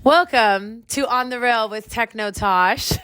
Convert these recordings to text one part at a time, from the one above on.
Welcome to On the Rail with Techno Tawsh.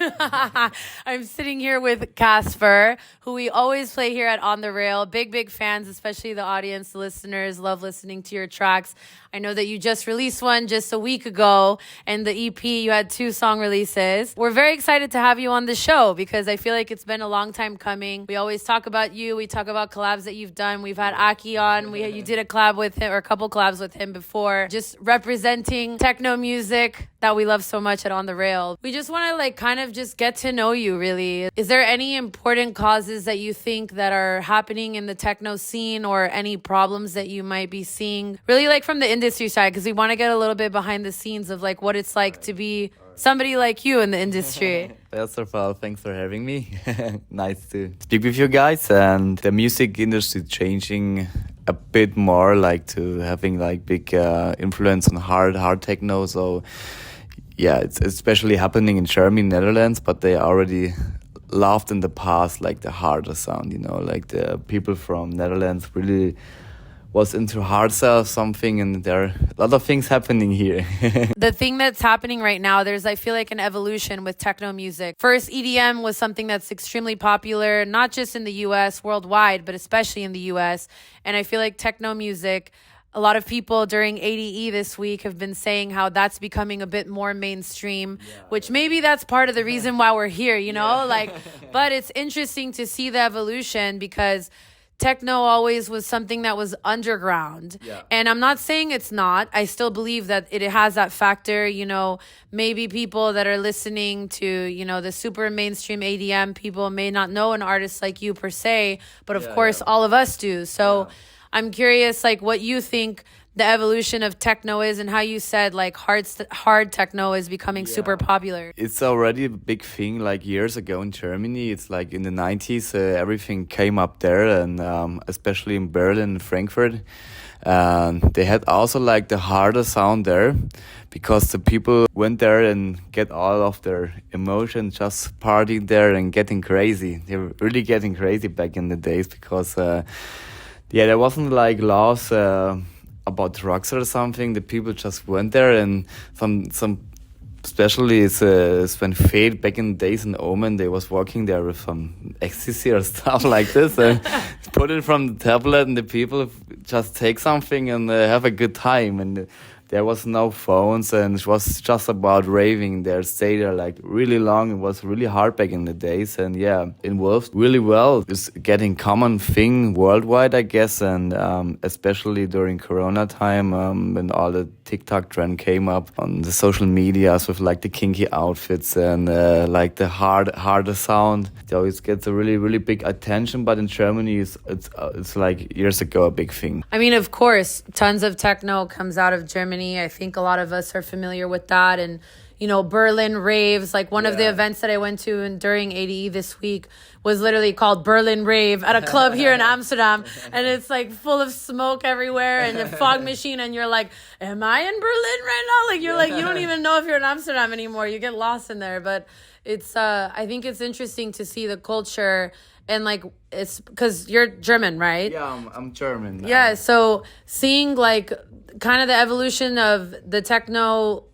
I'm sitting here with Kaspar, who we always play here at On the Rail. Big fans, especially the audience, the listeners, love listening to your tracks. I know that you just released one just a week ago, and the EP, you had 2 song releases. We're very excited to have you on the show because I feel like it's been a long time coming. We always talk about you. We talk about collabs that you've done. We've had Aki on. You did a collab with him, or a couple collabs with him before, just representing techno music that we love so much at On the Rail. We just want to kind of just get to know you, really. Is there any important causes that you think that are happening in the techno scene, or any problems that you might be seeing really from the industry side? Because we want to get a little bit behind the scenes of what it's like to be somebody like you in the industry. First of all, thanks for having me. Nice to speak with you guys. And the music industry changing a bit more, to having big influence on hard techno. So yeah, it's especially happening in Germany, Netherlands, but they already loved in the past the harder sound, the people from Netherlands really was into hard style something, and there are a lot of things happening here. The thing that's happening right now, I feel an evolution with techno music. First, EDM was something that's extremely popular, not just in the US, worldwide, but especially in the US. And I feel techno music, a lot of people during ADE this week have been saying how that's becoming a bit more mainstream, which maybe that's part of the reason why we're here, but it's interesting to see the evolution because techno always was something that was underground. Yeah. And I'm not saying it's not. I still believe that it has that factor, maybe people that are listening to, the super mainstream ADM people may not know an artist like you per se, but of course all of us do. So I'm curious, what you think the evolution of techno is, and how you said hard techno is becoming super popular. It's already a big thing. Years ago in Germany, it's in the 90s, everything came up there, and especially in Berlin, Frankfurt. They had also the harder sound there, because the people went there and get all of their emotions, just partying there and getting crazy. They were really getting crazy back in the days, because there wasn't laws about drugs or something. The people just went there, and some especially Sven Fade back in the days in Omen, they was walking there with some ecstasy or stuff like this, and put it from the tablet, and the people just take something and have a good time. And there was no phones, and it was just about raving there, stay there really long. It was really hard back in the days, and involved really well. It's getting common thing worldwide, I guess, and especially during Corona time, when all the TikTok trend came up on the social medias with the kinky outfits and the harder sound. It always gets a really big attention, but in Germany it's years ago a big thing. I mean, of course, tons of techno comes out of Germany. I think a lot of us are familiar with that. And, Berlin raves, one of the events that I went to during ADE this week was literally called Berlin Rave at a club here in Amsterdam. And it's full of smoke everywhere and a fog machine. And you're am I in Berlin right now? You don't even know if you're in Amsterdam anymore. You get lost in there. But it's, I think it's interesting to see the culture. And it's because you're German, right? Yeah, I'm German. Yeah, so seeing kind of the evolution of the techno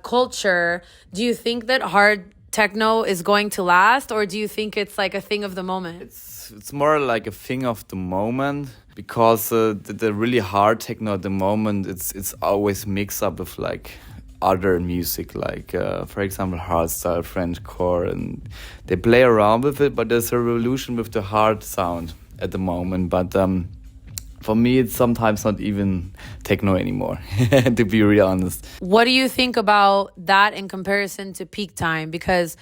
culture, do you think that hard techno is going to last, or do you think it's a thing of the moment? It's more a thing of the moment, because the really hard techno at the moment, it's always mixed up with other music, for example hardstyle, Frenchcore, and they play around with it, but there's a revolution with the hard sound at the moment. But for me, it's sometimes not even techno anymore, to be real honest. What do you think about that in comparison to Peak Time? Because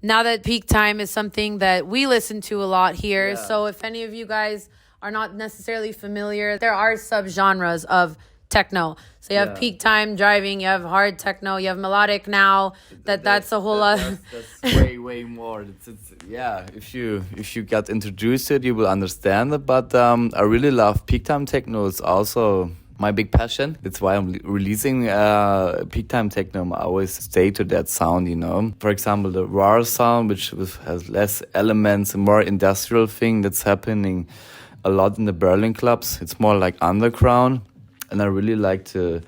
now that Peak Time is something that we listen to a lot here, so if any of you guys are not necessarily familiar, there are subgenres of techno. So you have peak time driving, you have hard techno, you have melodic now. That's a whole lot. That's way more. If you get introduced to it, you will understand it. But I really love peak time techno. It's also my big passion. That's why I'm releasing peak time techno. I always stay to that sound, For example, the raw sound, which has less elements, a more industrial thing that's happening a lot in the Berlin clubs. It's more underground. And I really like to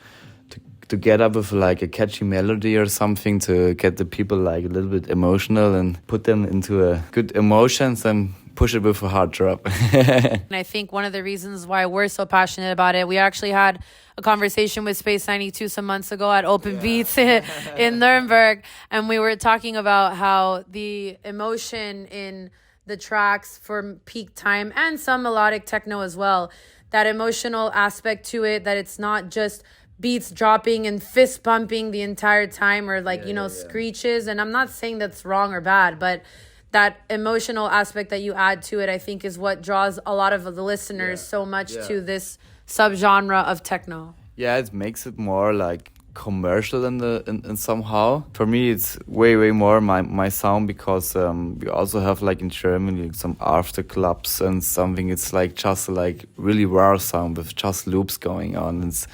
together with like a catchy melody or something to get the people like a little bit emotional and put them into a good emotions and push it with a hard drop. And I think one of the reasons why we're so passionate about it, we actually had a conversation with Space 92 some months ago at Open Beats in Nuremberg, and we were talking about how the emotion in the tracks for Peak Time and some melodic techno as well, that emotional aspect to it, that it's not just beats dropping and fist bumping the entire time or like, screeches. And I'm not saying that's wrong or bad, but that emotional aspect that you add to it, I think, is what draws a lot of the listeners so much to this subgenre of techno. Yeah, it makes it more like commercial in somehow. For me, it's way more my sound, because we also have like in Germany some after clubs and something. It's like just like really raw sound with just loops going on. It's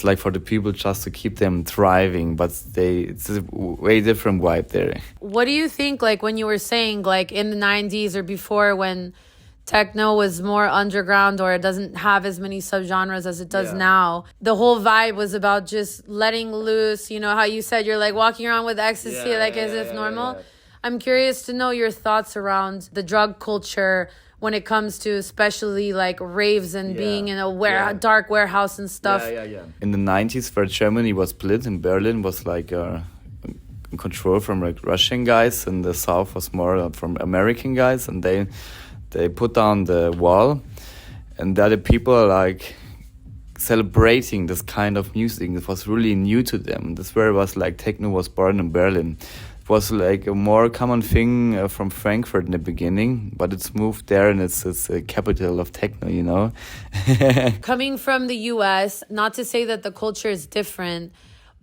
like for the people just to keep them thriving, but it's a way different vibe there. What do you think, like when you were saying like in the 90s or before, when techno was more underground or it doesn't have as many subgenres as it does now, the whole vibe was about just letting loose, how you said you're like walking around with ecstasy as if normal. I'm curious to know your thoughts around the drug culture when it comes to especially like raves and being in a dark warehouse and stuff. In the 90s, where Germany was split, in Berlin was like in control from like Russian guys, and the south was more from American guys, and they put down the wall, and the other people are like celebrating this kind of music. It was really new to them. That's where it was like techno was born in Berlin. It was like a more common thing from Frankfurt in the beginning, but it's moved there, and it's a capital of techno, Coming from the US, not to say that the culture is different,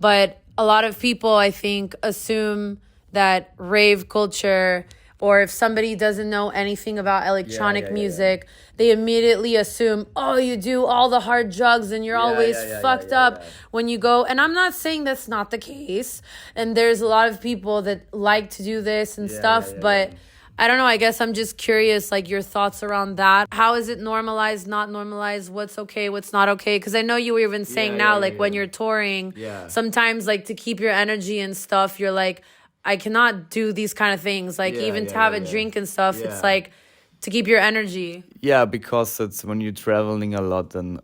but a lot of people, I think, assume that rave culture, or if somebody doesn't know anything about electronic music, they immediately assume, oh, you do all the hard drugs and you're always fucked up when you go. And I'm not saying that's not the case. And there's a lot of people that like to do this and stuff. But I don't know. I guess I'm just curious, like your thoughts around that. How is it normalized, not normalized? What's okay, what's not okay? Because I know you were even saying when you're touring, sometimes like to keep your energy and stuff, you're like, I cannot do these kind of things. Like even to have a drink and stuff, it's like to keep your energy. Yeah, because it's when you're traveling a lot, and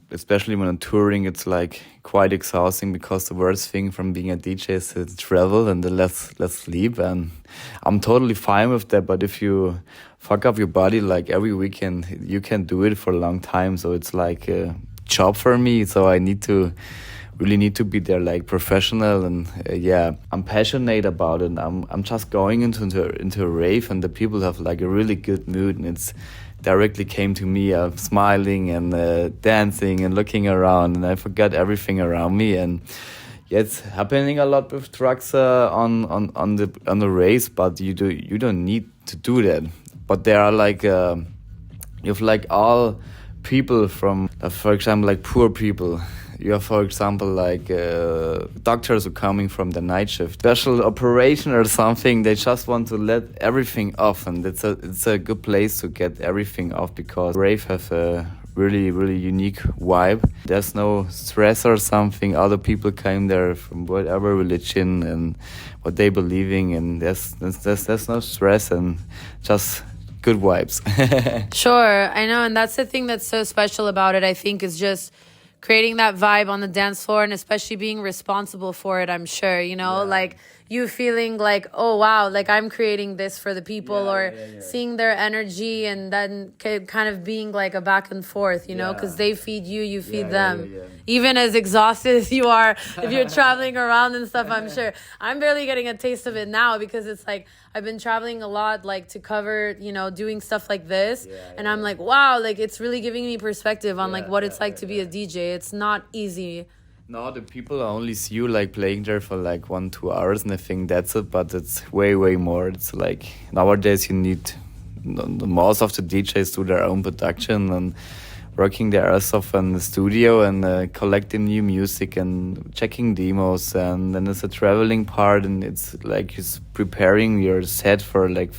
especially when I'm touring, it's like quite exhausting, because the worst thing from being a DJ is to travel and the less sleep. And I'm totally fine with that. But if you fuck up your body like every weekend, you can do it for a long time. So it's like a job for me. So I really need to be there like professional, and I'm passionate about it. I'm just going into a rave, and the people have like a really good mood, and it's directly came to me. I'm smiling and dancing and looking around, and I forgot everything around me. And it's happening a lot with drugs on the race, but you don't need to do that. But there are like you have like all people from, for example, like poor people. You have, for example, like doctors who are coming from the night shift, special operation or something. They just want to let everything off, and it's a good place to get everything off, because rave have a really unique vibe. There's no stress or something. Other people came there from whatever religion and what they believing, and there's no stress and just good vibes. Sure, I know, and that's the thing that's so special about it, I think, is just creating that vibe on the dance floor, and especially being responsible for it, I'm sure, like you feeling like, oh, wow, like I'm creating this for the people, or seeing their energy, and then kind of being like a back and forth, because they feed you, you feed them. Even as exhausted as you are, if you're traveling around and stuff, I'm sure. I'm barely getting a taste of it now, because it's like I've been traveling a lot, like to cover, doing stuff like this. And I'm like, wow, like it's really giving me perspective on like what it's like to be a DJ. It's not easy. No, the people only see you like playing there for like 1-2 hours, and I think that's it. But it's way more. It's like nowadays you need most of the DJs do their own production and working their ass off in the studio and collecting new music and checking demos, and then there's a traveling part, and it's like you're preparing your set for like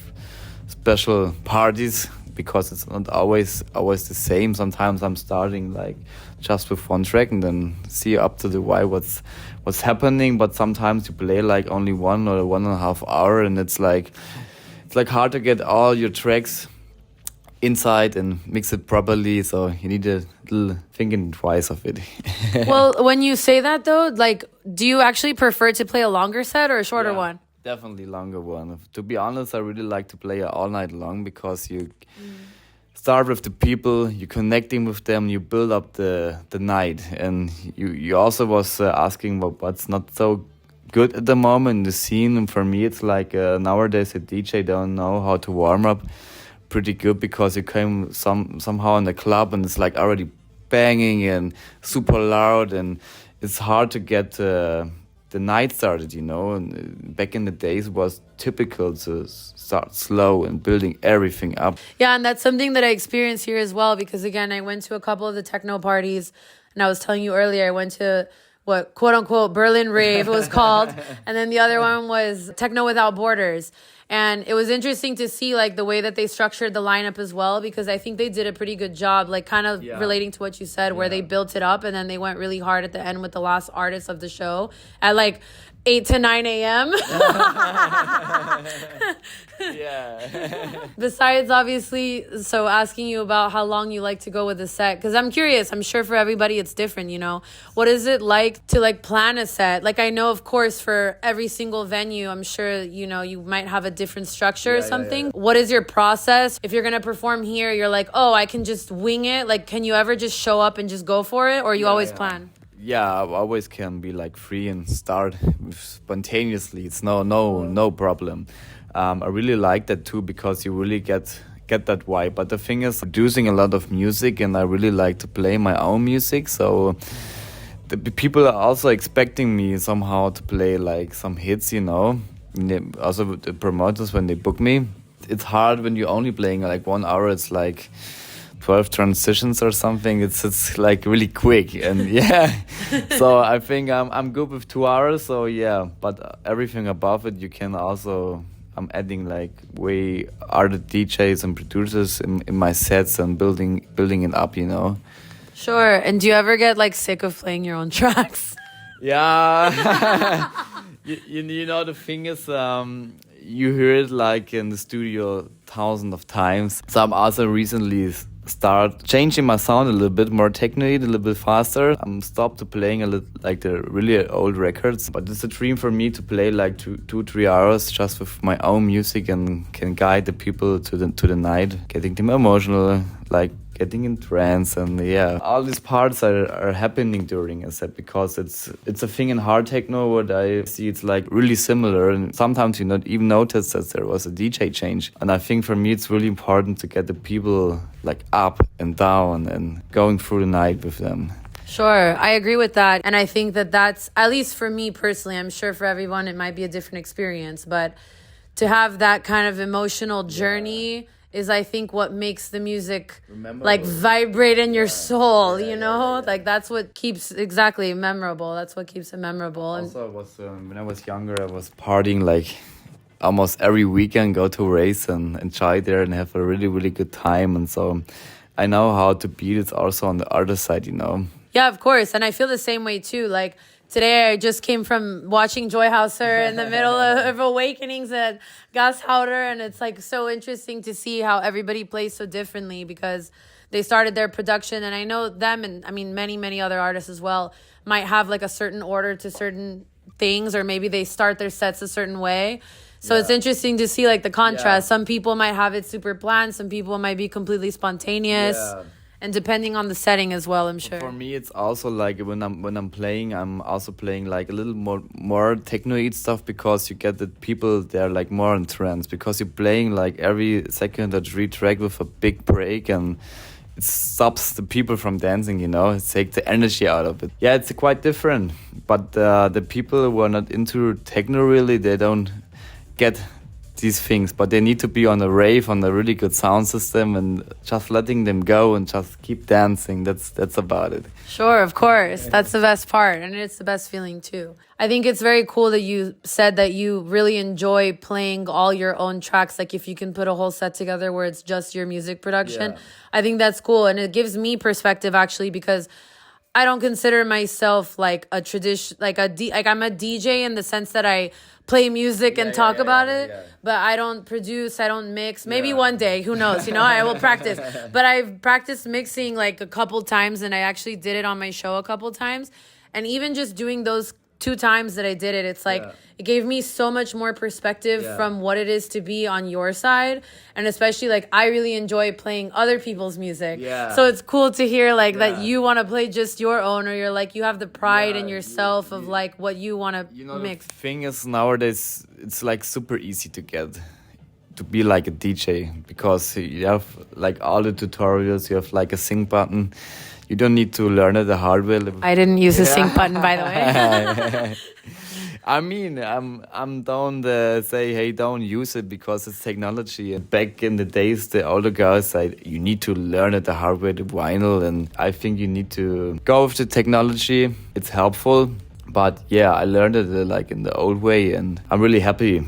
special parties because it's not always the same. Sometimes I'm starting like just with one track and then see up to the why what's happening. But sometimes you play like only 1 or 1.5 hour, and it's like hard to get all your tracks inside and mix it properly, so you need a little thinking twice of it. Well, when you say that though, like, do you actually prefer to play a longer set or a shorter one? Definitely longer one. To be honest, I really like to play all night long because you start with the people, you connecting with them, you build up the night. And you also was asking what's not so good at the moment in the scene. And for me, it's like nowadays a DJ don't know how to warm up pretty good, because you came somehow in the club and it's like already banging and super loud, and it's hard to get the night started, you know. And back in the days it was typical to start slow and building everything up. Yeah, and that's something that I experienced here as well, because again, I went to a couple of the techno parties, and I was telling you earlier, I went to what quote unquote Berlin rave it was called, and then the other one was Techno Without Borders. And it was interesting to see like the way that they structured the lineup as well, because I think they did a pretty good job, like kind of relating to what you said, where they built it up and then they went really hard at the end with the last artist of the show at like 8 to 9 a.m. Yeah. Besides, obviously, so asking you about how long you like to go with a set, because I'm curious, I'm sure for everybody it's different, you know. What is it like to like plan a set? Like, I know, of course, for every single venue, I'm sure, you know, you might have a different structure or something. Yeah. What is your process? If you're going to perform here, you're like, oh, I can just wing it. Like, can you ever just show up and just go for it? Or you always plan? Yeah, I always can be like free and start spontaneously. It's no problem. I really like that too, because you really get that vibe. But the thing is, producing a lot of music, and I really like to play my own music. So the people are also expecting me somehow to play like some hits, you know. And also the promoters, when they book me, it's hard when you're only playing like 1 hour. It's like 12 transitions or something. It's like really quick, and so I think I'm good with 2 hours. So but everything above it, you can also. I'm adding like way other DJs and producers in my sets and building it up, you know. Sure. And do you ever get like sick of playing your own tracks? Yeah. you know, the thing is, you hear it like in the studio thousands of times. So I'm also recently start changing my sound a little bit more techno-y, a little bit faster. I'm stopped to playing a little like the really old records, but it's a dream for me to play like 2-3 hours just with my own music and can guide the people to the night, getting them emotional, like getting in trance, and all these parts are happening during a set, because it's a thing in hard techno. What I see, it's like really similar, and sometimes you not even notice that there was a DJ change. And I think for me it's really important to get the people like up and down and going through the night with them. Sure, I agree with that. And I think that that's, at least for me personally, I'm sure for everyone it might be a different experience, but to have that kind of emotional journey is, I think, what makes the music like vibrate in your soul, you know? Like that's what keeps memorable. That's what keeps it memorable. Also, I was when I was younger, I was partying like almost every weekend, go to a race and enjoy there and have a really, really good time. And so I know how to beat it also on the other side, you know? Yeah, of course. And I feel the same way too. Like today I just came from watching Joyhauser in the middle of Awakenings at Gashauter, and it's like so interesting to see how everybody plays so differently, because they started their production, and I know them, and I mean many, many other artists as well might have like a certain order to certain things, or maybe they start their sets a certain way. So it's interesting to see like the contrast. Some people might have it super planned, some people might be completely spontaneous. And depending on the setting as well, I'm sure. For me, it's also like when I'm playing, I'm also playing like a little more techno-y stuff, because you get the people they're like more in trance, because you're playing like every second or 3 track with a big break, and it stops the people from dancing, you know. It takes the energy out of it. Yeah, it's quite different. But the people who are not into techno really, they don't get these things, but they need to be on a rave, on a really good sound system, and just letting them go and just keep dancing. That's about it. Sure, of course. That's the best part, and it's the best feeling too. I think it's very cool that you said that you really enjoy playing all your own tracks. Like if you can put a whole set together where it's just your music production, I think that's cool, and it gives me perspective actually, because I don't consider myself like a tradition, like I'm a DJ in the sense that I play music and talk about it, but I don't produce, I don't mix. Maybe one day, who knows? You know, I will practice. But I've practiced mixing like a couple times, and I actually did it on my show a couple times. And even just doing those 2 times that I did it, it's like it gave me so much more perspective from what it is to be on your side. And especially like I really enjoy playing other people's music. So it's cool to hear like that you want to play just your own, or you're like you have the pride in yourself of like what you want to mix. The thing is, nowadays it's like super easy to get to be like a DJ, because you have like all the tutorials, you have like a sync button. You don't need to learn it the hard way. I didn't use the sync button, by the way. I mean, I'm don't say, hey, don't use it because it's technology. And back in the days, the older guys said, you need to learn it the hard way, the vinyl. And I think you need to go with the technology. It's helpful. But yeah, I learned it like in the old way, and I'm really happy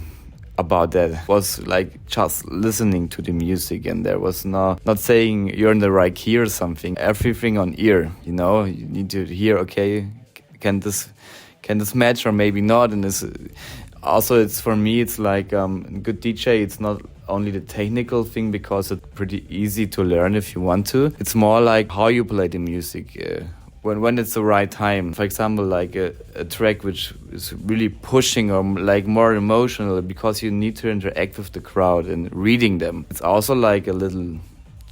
about that. It was like just listening to the music, and there was not saying you're in the right key or something. Everything on ear, you know. You need to hear, okay, can this match or maybe not? And this also, it's for me, it's like good DJ. It's not only the technical thing, because it's pretty easy to learn if you want to. It's more like how you play the music. When it's the right time. For example, like a track which is really pushing or like more emotional, because you need to interact with the crowd and reading them. It's also like a little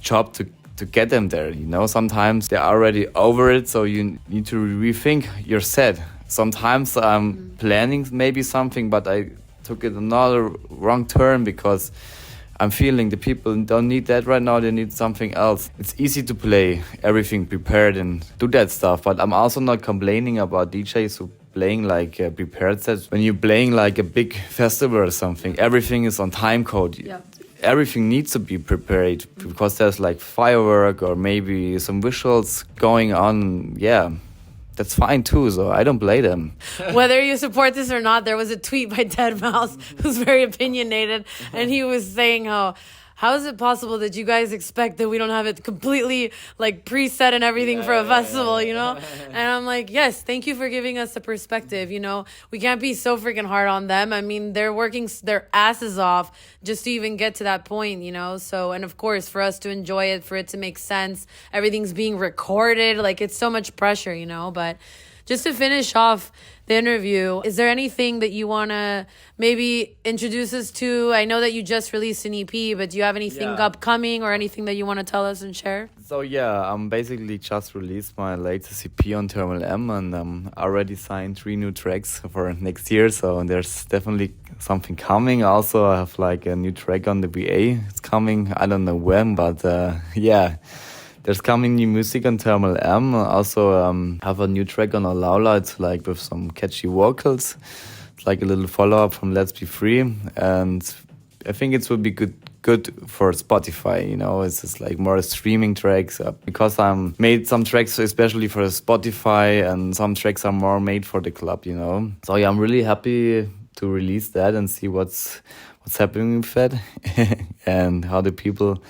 job to get them there, you know. Sometimes they're already over it, so you need to rethink your set. Sometimes I'm planning maybe something, but I took it another wrong turn, because I'm feeling the people don't need that right now, they need something else. It's easy to play everything prepared and do that stuff, but I'm also not complaining about DJs who playing like prepared sets. When you're playing like a big festival or something, everything is on time code. Everything needs to be prepared, because there's like firework or maybe some visuals going on. That's fine too, so I don't blame them. Whether you support this or not, there was a tweet by Dead Mouse who's very opinionated, and he was saying how is it possible that you guys expect that we don't have it completely like preset and everything for a festival, you know? And I'm like, yes, thank you for giving us a perspective, you know? We can't be so freaking hard on them. I mean, they're working their asses off just to even get to that point, you know? So, and of course, for us to enjoy it, for it to make sense, everything's being recorded, like it's so much pressure, you know? But just to finish off the interview, is there anything that you want to maybe introduce us to? I know that you just released an EP, but do you have anything upcoming or anything that you want to tell us and share? So I'm basically just released my latest EP on Terminal M, and already signed 3 new tracks for next year, so there's definitely something coming. Also, I have like a new track on the VA. It's coming, I don't know when, but there's coming new music on Terminal M. Also, have a new track on ALAULA. It's like with some catchy vocals. It's like a little follow-up from Let's Be Free. And I think it would be good for Spotify, you know. It's just like more streaming tracks. Because I'm made some tracks especially for Spotify, and some tracks are more made for the club, you know. So I'm really happy to release that and see what's happening with that and how the people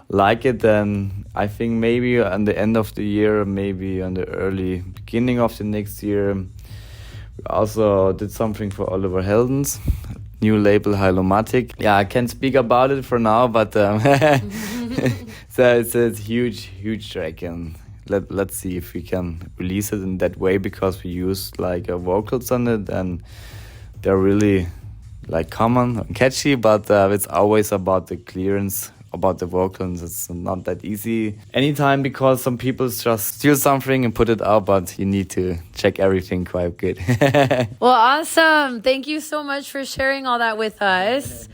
like it. Then I think maybe on the end of the year, maybe on the early beginning of the next year, we also did something for Oliver Heldens, new label HILOMATIK. I can't speak about it for now, but so it's a huge track, and let's see if we can release it in that way, because we used like vocals on it, and they're really like common and catchy, but it's always about the clearance, about the vocals. It's not that easy anytime, because some people just steal something and put it out, but you need to check everything quite good. Well, awesome. Thank you so much for sharing all that with us.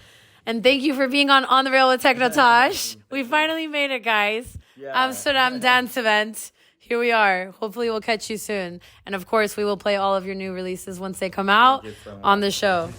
And thank you for being on the Rail with Techno Tawsh. We finally made it, guys. Amsterdam dance event. Here we are. Hopefully we'll catch you soon. And of course, we will play all of your new releases once they come out on the show.